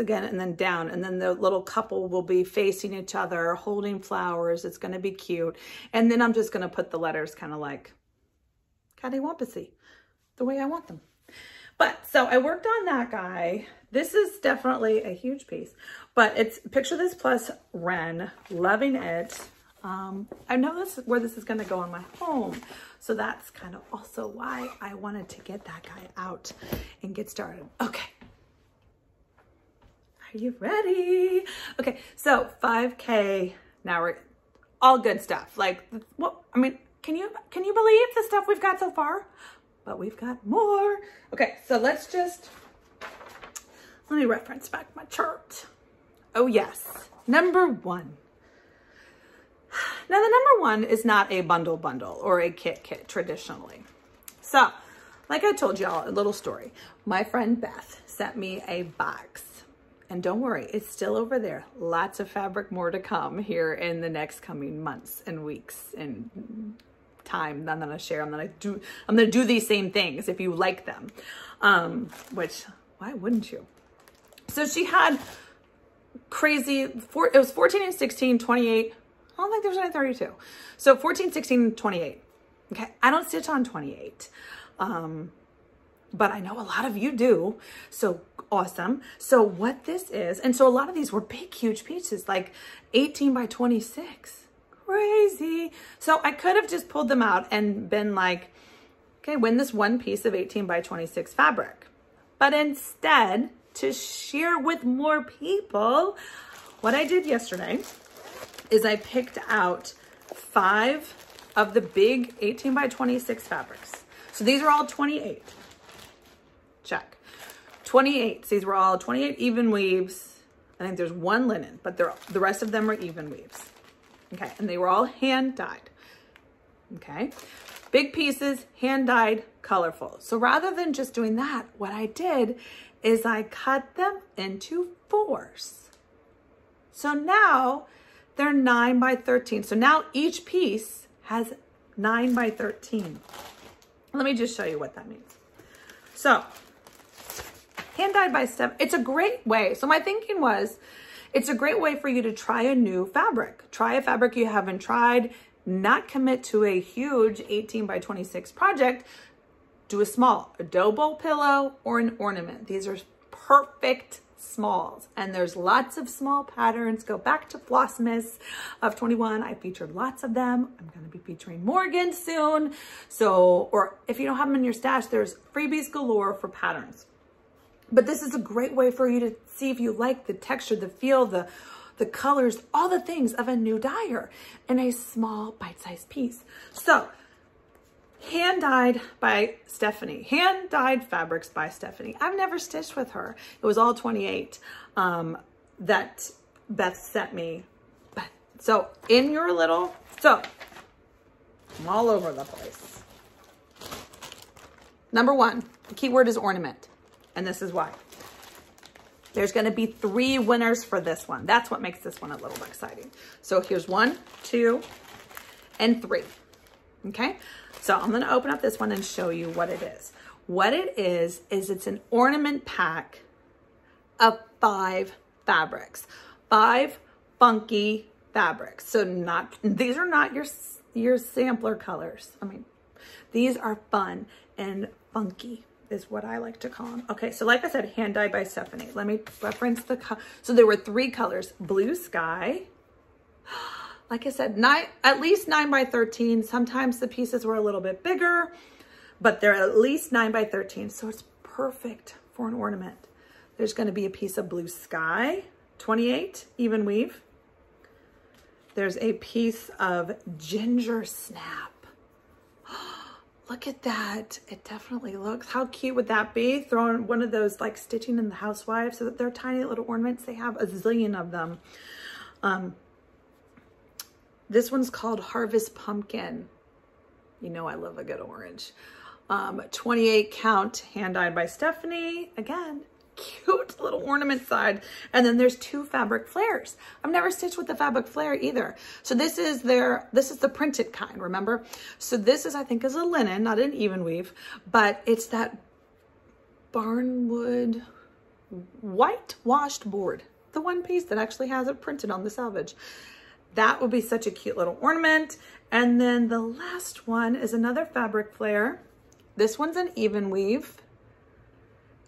again, and then down. And then the little couple will be facing each other, holding flowers. It's going to be cute. And then I'm just going to put the letters kind of like cattywampusy, the way I want them. But so I worked on that guy. This is definitely a huge piece, but it's Picture This Plus Wren, loving it. I know this is where this is going to go in my home. So that's kind of also why I wanted to get that guy out and get started. Okay. Are you ready? Okay, so 5K, now we're all good stuff. Like, what, I mean, can you believe the stuff we've got so far? But we've got more. Okay, so let me reference back my chart. Oh yes, number 1. Now the number one is not a bundle or a kit traditionally. So like I told y'all, a little story. My friend Beth sent me a box. And don't worry, it's still over there. Lots of fabric more to come here in the next coming months and weeks and time. I'm gonna share. I'm gonna do these same things if you like them. Which, why wouldn't you? So she had crazy, it was 14 and 16, 28. I don't think there was any 32. So 14, 16, 28. Okay, I don't stitch on 28. But I know a lot of you do. So awesome. So what this is, and so a lot of these were big, huge pieces, like 18 by 26. Crazy. So I could have just pulled them out and been like, okay, win this one piece of 18 by 26 fabric. But instead, to share with more people, what I did yesterday is I picked out 5 of the big 18 by 26 fabrics. So these are all 28. Check. 28. These were all 28 even weaves. I think there's one linen, but the rest of them are even weaves. Okay, and they were all hand dyed. Okay, big pieces, hand dyed, colorful. So rather than just doing that, what I did is I cut them into 4s. So now they're 9 by 13. So now each piece has 9 by 13. Let me just show you what that means. So hand dyed by Steph, it's a great way. So my thinking was, it's a great way for you to try a new fabric. Try a fabric you haven't tried, not commit to a huge 18 by 26 project. Do a small, a dough bowl pillow or an ornament. These are perfect smalls, and there's lots of small patterns. Go back to Flossmas of 21. I featured lots of them. I'm going to be featuring more again soon. So, or if you don't have them in your stash, there's freebies galore for patterns. But this is a great way for you to see if you like the texture, the feel, the colors, all the things of a new dyer in a small bite-sized piece. So hand dyed by Stephanie, hand dyed fabrics by Stephanie. I've never stitched with her. It was all 28 that Beth sent me. So in your little, so I'm all over the place. Number one, the keyword is ornament. And this is why. There's going to be 3 winners for this one. That's what makes this one a little exciting. So here's 1, 2, and 3. Okay. So I'm going to open up this one and show you what it is. What it is it's an ornament pack of 5 fabrics, 5 funky fabrics. So these are not your sampler colors. I mean, these are fun and funky is what I like to call them. Okay, so like I said, hand dyed by Stephanie. Let me reference the color. So there were 3 colors: blue sky. Like I said, at least 9 by 13. Sometimes the pieces were a little bit bigger, but they're at least 9 by 13. So it's perfect for an ornament. There's going to be a piece of blue sky, 28 even weave. There's a piece of ginger snap. Look at that. It definitely looks, how cute would that be? Throwing one of those like stitching in the housewives so that they're tiny little ornaments. They have a zillion of them. This one's called Harvest Pumpkin. You know I love a good orange. 28 count, hand dyed by Stephanie. Again, cute little ornament side. And then there's 2 fabric flares. I've never stitched with the fabric flare either. So this is the printed kind, remember? So this is, I think, is a linen, not an even weave, but it's that barnwood whitewashed board. The one piece that actually has it printed on the selvage. That would be such a cute little ornament. And then the last one is another fabric flare. This one's an even weave.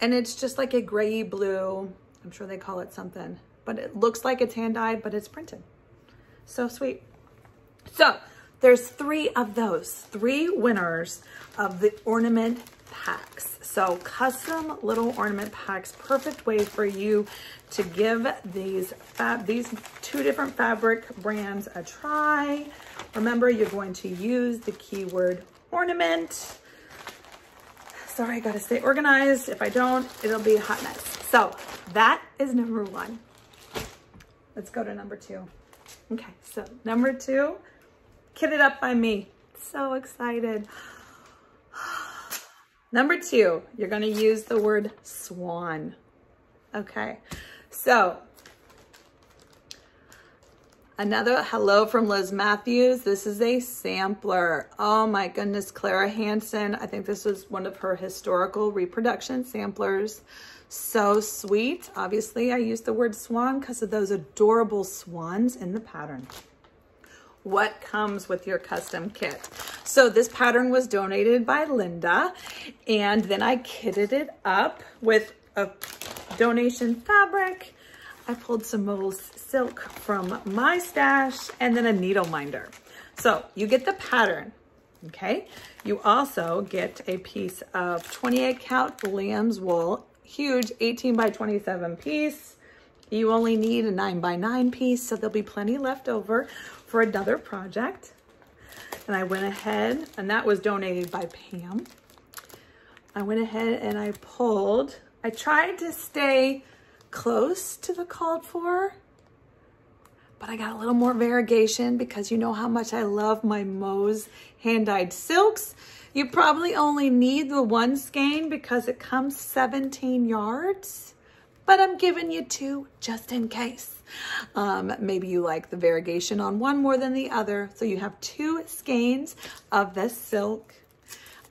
And it's just like a gray blue, I'm sure they call it something, but it looks like it's hand dyed, but it's printed. So sweet. So there's 3 of those, 3 winners of the ornament packs. So custom little ornament packs, perfect way for you to give these 2 different fabric brands a try. Remember, you're going to use the keyword ornament. Sorry, I gotta stay organized. If I don't, it'll be a hot mess. So that is number 1. Let's go to number 2. Okay, so number 2 kitted up by me. So excited. Number 2, you're gonna use the word swan. Okay, so another hello from Liz Matthews. This is a sampler. Oh my goodness, Clara Hansen. I think this was one of her historical reproduction samplers. So sweet. Obviously, I used the word swan because of those adorable swans in the pattern. What comes with your custom kit? So this pattern was donated by Linda, and then I kitted it up with a donation fabric. I pulled some little silk from my stash and then a needle minder. So you get the pattern, okay? You also get a piece of 28 count lamb's wool, huge 18 by 27 piece. You only need a 9 by 9 piece, so there'll be plenty left over for another project. And I went ahead, and that was donated by Pam. I went ahead and I tried to stay close to the called for, but I got a little more variegation because you know how much I love my Mo's hand-dyed silks. You probably only need the 1 skein because it comes 17 yards, but I'm giving you 2 just in case. Maybe you like the variegation on one more than the other. So you have 2 skeins of this silk.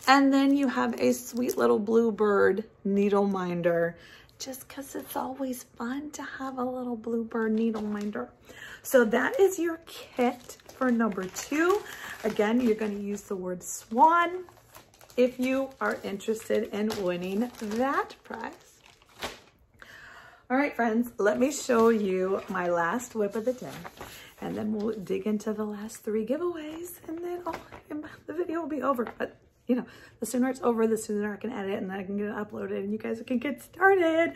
And then you have a sweet little bluebird needle minder, just because it's always fun to have a little bluebird needle minder. So that is your kit for number 2. Again, you're going to use the word swan if you are interested in winning that prize. All right, friends, let me show you my last whip of the day, and then we'll dig into the last 3 giveaways, and then the video will be over. But you know, the sooner it's over, the sooner I can edit and I can get it uploaded and you guys can get started.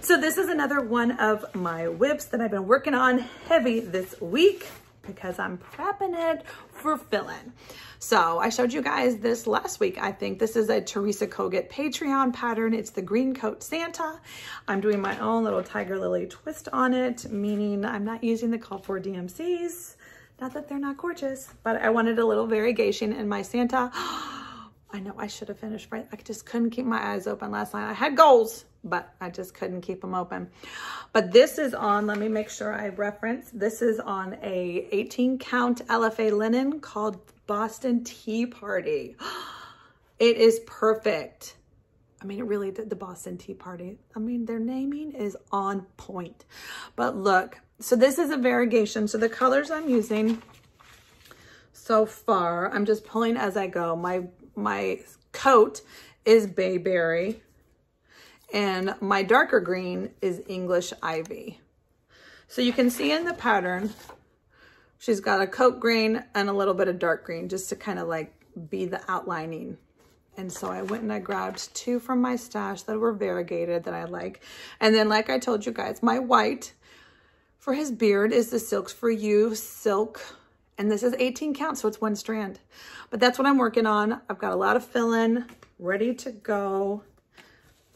So this is another one of my whips that I've been working on heavy this week because I'm prepping it for fill-in. So I showed you guys this last week. I think this is a Teresa Kogut Patreon pattern. It's the green coat Santa. I'm doing my own little tiger lily twist on it, meaning I'm not using the call for DMCs. Not that they're not gorgeous, but I wanted a little variegation in my Santa. I know I should have finished, right? I just couldn't keep my eyes open last night. I had goals, but I just couldn't keep them open. But this is on, let me make sure I reference, this is on a 18 count LFA linen called Boston Tea Party. It is perfect. I mean, it really did, the Boston Tea Party. I mean, their naming is on point. But look, so this is a variegation. So the colors I'm using so far, I'm just pulling as I go. My coat is Bayberry, and my darker green is English Ivy. So you can see in the pattern, she's got a coat green and a little bit of dark green just to kind of like be the outlining. And so I went and I grabbed 2 from my stash that were variegated that I like. And then like I told you guys, my white for his beard is the Silks for You silk. And this is 18 count, so it's 1 strand. But that's what I'm working on. I've got a lot of fill-in ready to go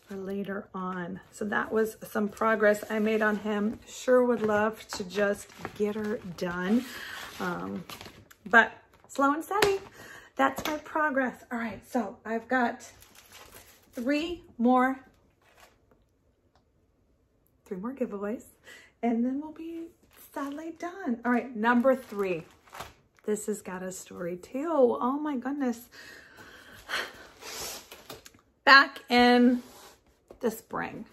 for later on. So that was some progress I made on him. Sure would love to just get her done. But slow and steady. That's my progress. All right, so I've got 3 more giveaways, and then we'll be sadly done. All right, number 3. This has got a story too. Oh my goodness. Back in the spring,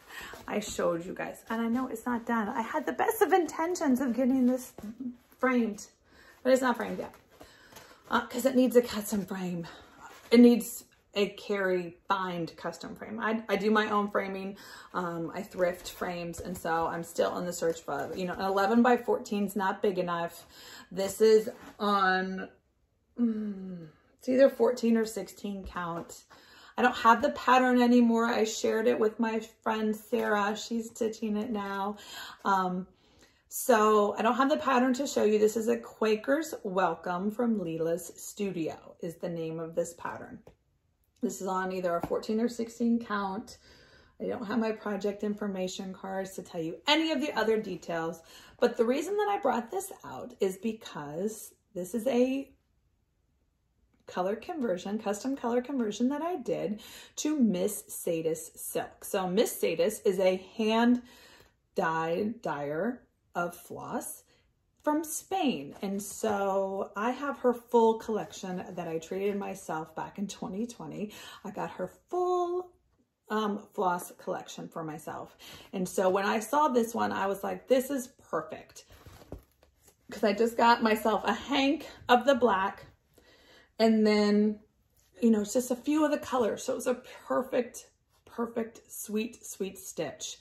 I showed you guys, and I know it's not done. I had the best of intentions of getting this framed, but it's not framed yet because it needs a custom frame. It needs a Kari bind custom frame. I do my own framing. I thrift frames, and so I'm still in the search for, you know, an 11 by 14 is not big enough. This is on, it's either 14 or 16 count. I don't have the pattern anymore. I shared it with my friend Sarah. She's stitching it now. So I don't have the pattern to show you. This is a Quaker's Welcome from Leela's Studio is the name of this pattern. This is on either a 14 or 16 count. I don't have my project information cards to tell you any of the other details, but the reason that I brought this out is because this is a custom color conversion that I did to Miss Sadis silk. So Miss Sadis is a hand dyed dyer of floss from Spain. And so I have her full collection that I treated myself back in 2020. I got her full floss collection for myself. And so when I saw this one, I was like, this is perfect. Because I just got myself a hank of the black and then, you know, it's just a few of the colors. So it was a perfect, sweet stitch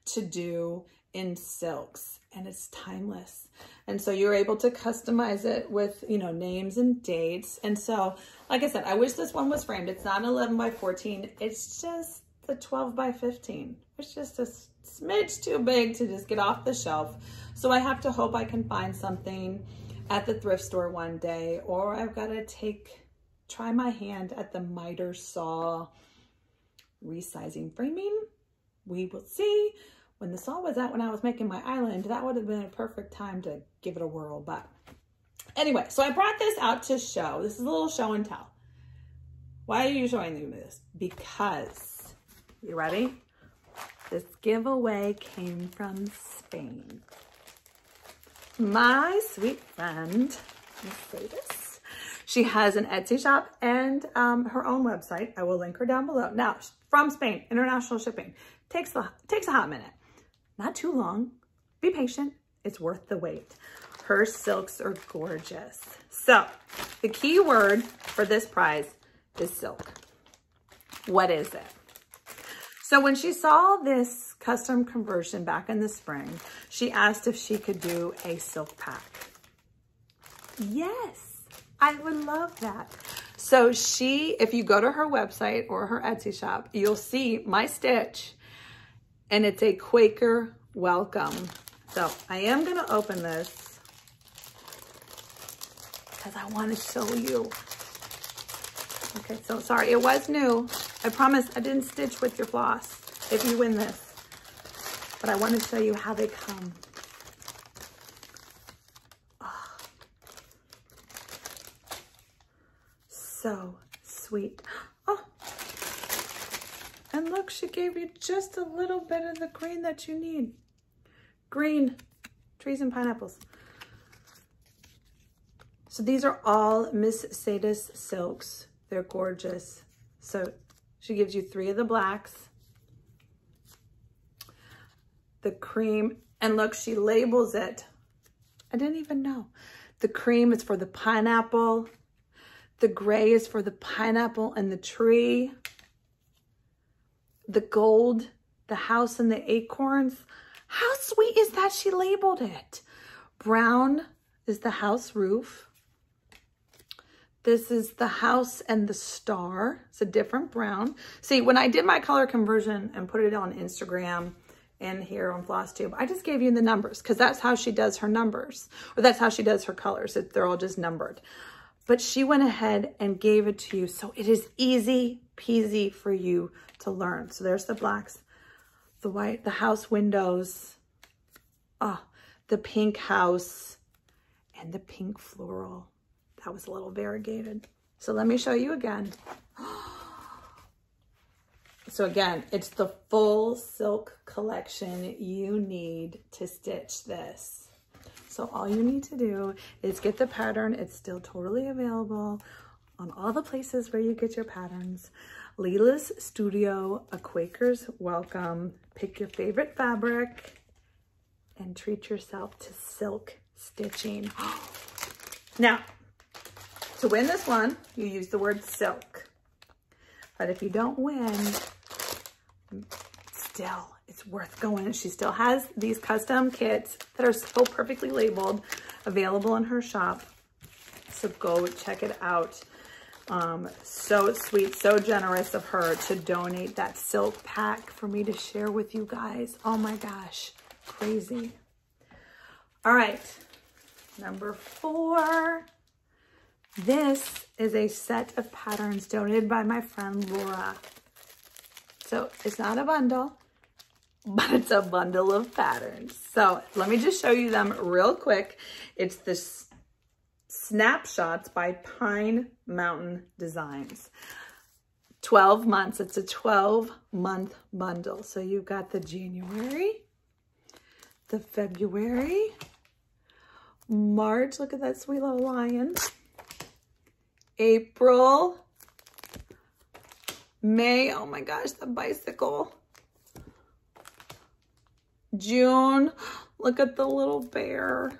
to do in silks, and it's timeless. And so you're able to customize it with, you know, names and dates. And so, like I said, I wish this one was framed. It's not 11 by 14. It's just the 12 by 15. It's just a smidge too big to just get off the shelf. So I have to hope I can find something at the thrift store one day, or I've got to try my hand at the miter saw resizing framing. We will see. When the saw was out when I was making my island, that would have been a perfect time to give it a whirl. But anyway, so I brought this out to show. This is a little show and tell. Why are you showing me this? Because, you ready? This giveaway came from Spain. My sweet friend, Miss Sadis, she has an Etsy shop and her own website. I will link her down below. Now, from Spain, international shipping. Takes a hot minute. Not too long. Be patient. It's worth the wait. Her silks are gorgeous. So the key word for this prize is silk. What is it? So when she saw this custom conversion back in the spring, she asked if she could do a silk pack. Yes, I would love that. So if you go to her website or her Etsy shop, you'll see my stitch. And it's a Quaker welcome. So I am going to open this because I want to show you. Okay, so sorry, it was new. I promise I didn't stitch with your floss if you win this. But I want to show you how they come. Oh. So sweet. Oh. And look, she gave you just a little bit of the green that you need. Green, trees and pineapples. So these are all Miss Sadis silks. They're gorgeous. So she gives you 3 of the blacks, the cream, and look, she labels it. I didn't even know. The cream is for the pineapple. The gray is for the pineapple and the tree. The gold, the house and the acorns. How sweet is that she labeled it? Brown is the house roof. This is the house and the star. It's a different brown. See, when I did my color conversion and put it on Instagram and here on Flosstube, I just gave you the numbers because that's how she does her numbers, or that's how she does her colors. They're all just numbered. But she went ahead and gave it to you. So it is easy peasy for you to learn. So there's the blacks, the white, the house windows, the pink house, and the pink floral. That was a little variegated. So let me show you again. So again, it's the full silk collection you need to stitch this. So all you need to do is get the pattern. It's still totally available on all the places where you get your patterns. Leila's Studio, A Quaker's Welcome. Pick your favorite fabric and treat yourself to silk stitching. Now, to win this one, you use the word silk. But if you don't win, still, it's worth going. She still has these custom kits that are so perfectly labeled available in her shop. So go check it out. So sweet, so generous of her to donate that silk pack for me to share with you guys. Oh my gosh, crazy. All right, number 4. This is a set of patterns donated by my friend Laura. So it's not a bundle, but it's a bundle of patterns. So let me just show you them real quick. It's this Snapshots by Pine Mountain Designs. 12 months. It's a 12-month bundle. So you've got the January, the February, March. Look at that sweet little lion. April, May. Oh my gosh, the bicycle. June. Look at the little bear.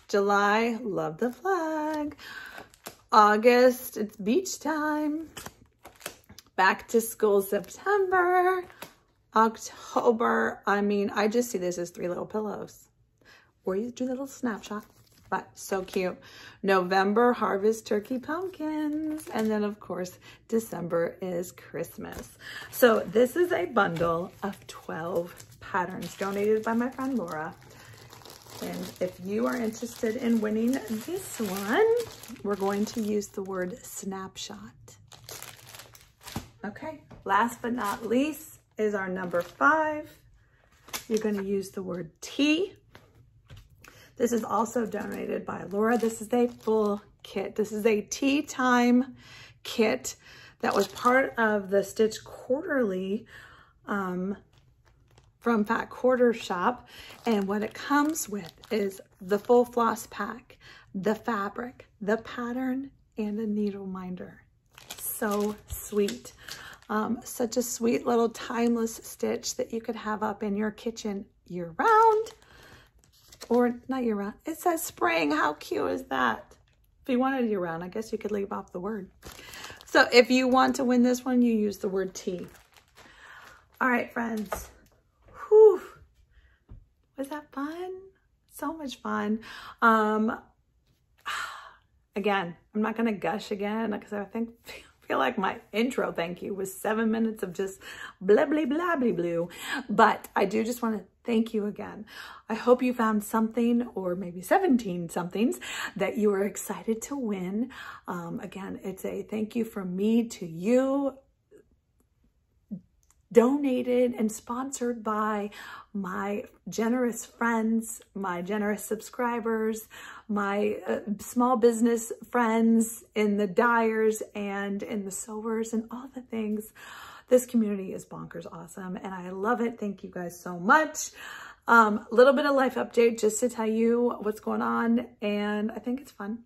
July, love the flag. August, it's beach time. Back to school, September. October, I mean, I just see this as 3 little pillows. Or you do a little snapshot, but so cute. November, harvest turkey pumpkins. And then of course, December is Christmas. So this is a bundle of 12 patterns donated by my friend Laura. And if you are interested in winning this one, we're going to use the word snapshot. Okay, last but not least is our number 5. You're going to use the word tea. This is also donated by Laura. This is a full kit. This is a tea time kit that was part of the Stitch Quarterly from QuarterShop. And what it comes with is the full floss pack, the fabric, the pattern, and a needle minder. So sweet. Such a sweet little timeless stitch that you could have up in your kitchen year round. Or not year round. It says spring. How cute is that? If you wanted year round, I guess you could leave off the word. So if you want to win this one, you use the word tea. All right, friends. Whew. Was that fun? So much fun. Again, I'm not going to gush again because I feel like my intro thank you was 7 minutes of just blah, blah, blah, blah, blah. But I do just want to thank you again. I hope you found something, or maybe 17 somethings, that you are excited to win. Again, it's a thank you from me to you, donated and sponsored by my generous friends, my generous subscribers, my small business friends in the dyers and in the sewers and all the things. This community is bonkers awesome and I love it. Thank you guys so much. Little bit of life update just to tell you what's going on, and I think it's fun.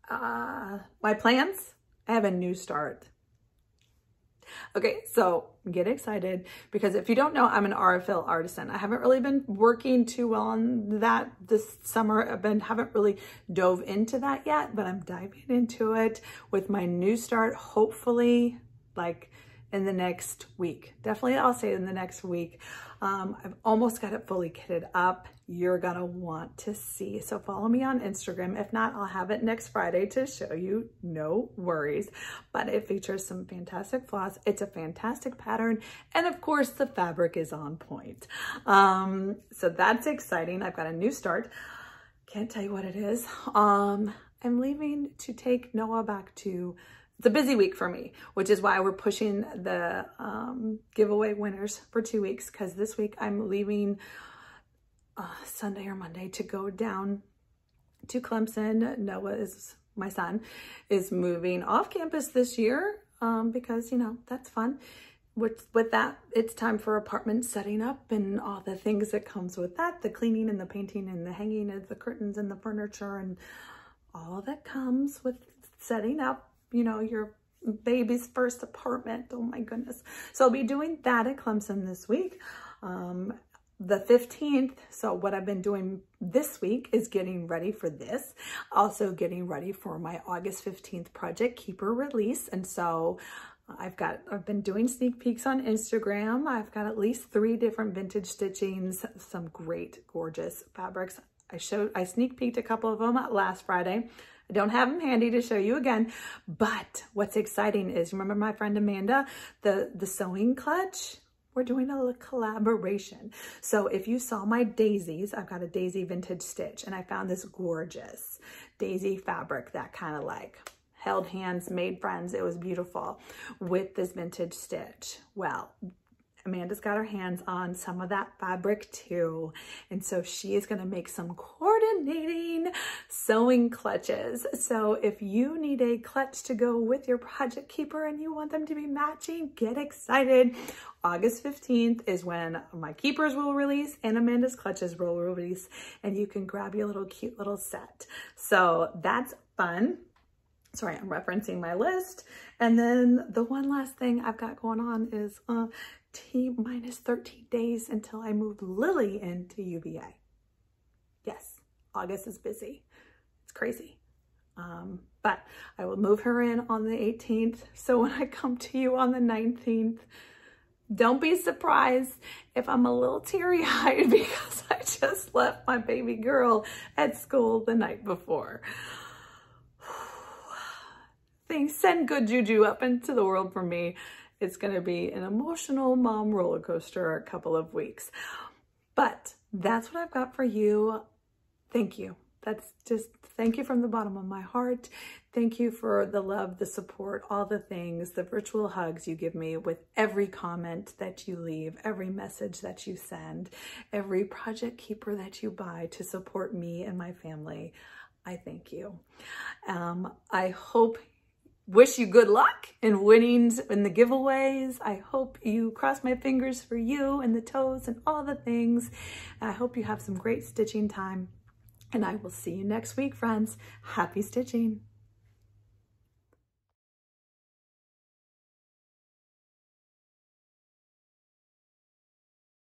My plans, I have a new start. Okay, so get excited because if you don't know, I'm an RFL artisan. I haven't really been working too well on that this summer. Haven't really dove into that yet, but I'm diving into it with my new start, hopefully like in the next week. Definitely, I'll say in the next week. I've almost got it fully kitted up. You're gonna want to see. So follow me on Instagram. If not, I'll have it next Friday to show you, no worries. But it features some fantastic floss. It's a fantastic pattern. And of course, the fabric is on point. So that's exciting. I've got a new start. Can't tell you what it is. I'm leaving to take Noah back to, it's a busy week for me, which is why we're pushing the giveaway winners for 2 weeks, because this week I'm leaving Sunday or Monday to go down to Clemson. Noah is, my son, is moving off campus this year because, you know, that's fun. With that, it's time for apartment setting up and all the things that comes with that, the cleaning and the painting and the hanging of the curtains and the furniture and all that comes with setting up, you know, your baby's first apartment. Oh my goodness. So I'll be doing that at Clemson this week. The 15th. So what I've been doing this week is getting ready for this. Also getting ready for my August 15th Project Keeper release. And so I've been doing sneak peeks on Instagram. I've got at least 3 different vintage stitchings, some great, gorgeous fabrics. I sneak peeked a couple of them last Friday. I don't have them handy to show you again, but what's exciting is, remember my friend Amanda, the sewing clutch? We're doing a collaboration. So if you saw my daisies, I've got a daisy vintage stitch, and I found this gorgeous daisy fabric that kind of like held hands, made friends. It was beautiful with this vintage stitch. Well, Amanda's got her hands on some of that fabric too. And so she is going to make some coordinating sewing clutches. So if you need a clutch to go with your project keeper and you want them to be matching, get excited. August 15th is when my keepers will release and Amanda's clutches will release, and you can grab your little cute little set. So that's fun. Sorry, I'm referencing my list. And then the one last thing I've got going on is T-minus 13 days until I move Lily into UVA. Yes, August is busy. It's crazy. But I will move her in on the 18th. So when I come to you on the 19th, don't be surprised if I'm a little teary-eyed because I just left my baby girl at school the night before. Things send good juju up into the world for me. It's going to be an emotional mom roller coaster a couple of weeks. But that's what I've got for you. Thank you. That's just thank you from the bottom of my heart. Thank you for the love, the support, all the things, the virtual hugs you give me with every comment that you leave, every message that you send, every project keeper that you buy to support me and my family. I thank you. I wish you good luck in winnings in the giveaways. I hope you cross my fingers for you and the toes and all the things. I hope you have some great stitching time. And I will see you next week, friends. Happy stitching.